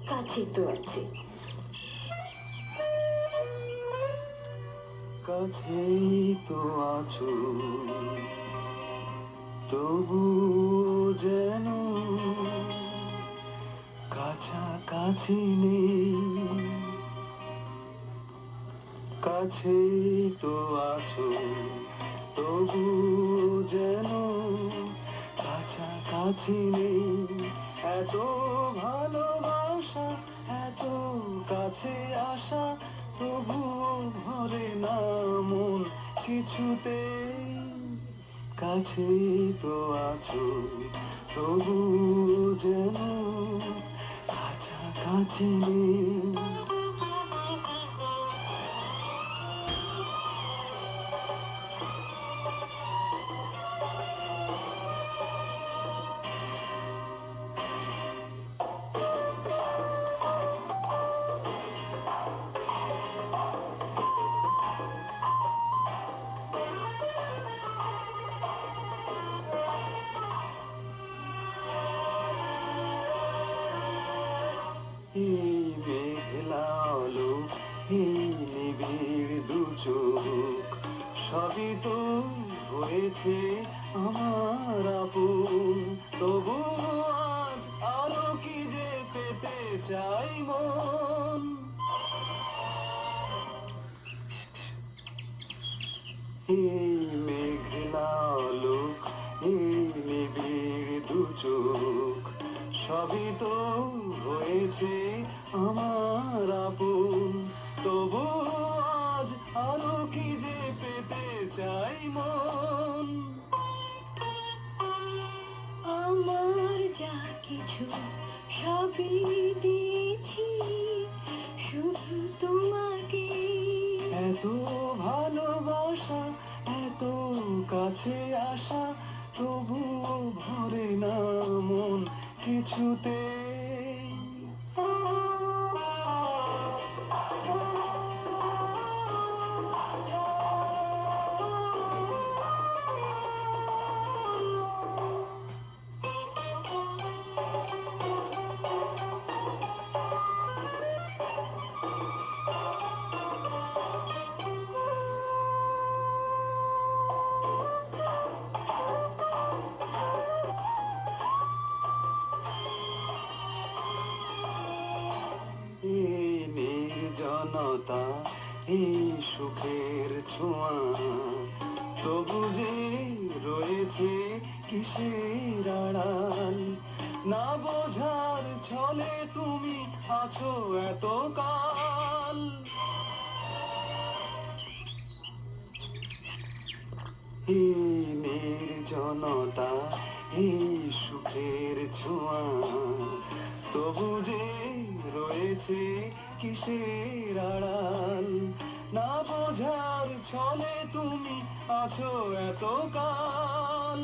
কাছে তো আছে। কাছেই তো আছো, তবু যেন কাছাকাছি নেই। কাছেই তো আছো, তবু যেন কাছাকাছি নেই। এত ভালোবাসা, এত কাছে আসা, তবুও ভরে না মন কিছুতেই। কাছেই তো আছো, তবু যেন কাছাকাছি নেই। এই মেঘলা আলো, এই নিবিড় দু চোখ, সবই তো হয়েছে আমার আপন। তবু আজ আরো কি যে পেতে চাই মন। এই মেঘলা আলো, এই নিবিড় দু চোখ, সবই তো হয়েছে আমার আপন। তবু আজ আরো কি যে পেতে চাই মন। আমার যা কিছু সবই দিয়েছি শুধু তোমাকে। এত ভালোবাসা, এত কাছে আসা, তবুও ভরে না মন কিছুতেই। এই নির্জনতা, এই সুখের ছোঁয়া, তবু যে রয়েছে কিসের আড়াল। না বোঝার ছলে তুমি আছো এত কাল। এই নির্জনতা, এই সুখের ছোঁয়া, তবু যে রয়েছে কিসের আড়াল। না বোঝার ছলে তুমি আছো এত কাল।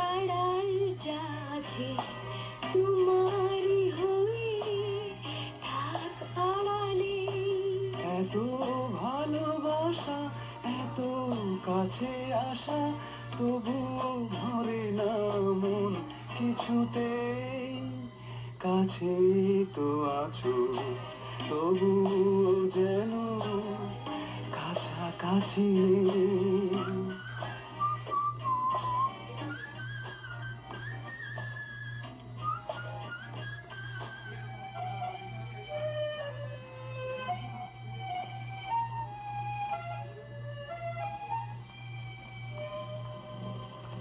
আড়াল যা আছে তোমারই হয়ে থাক আড়ালে। এত ভালোবাসা, এত কাছে আসা, তবুও ভরে না মন কিছুতেই। কাছেই তো আছো, তবুও যেন কাছাকাছি নেই।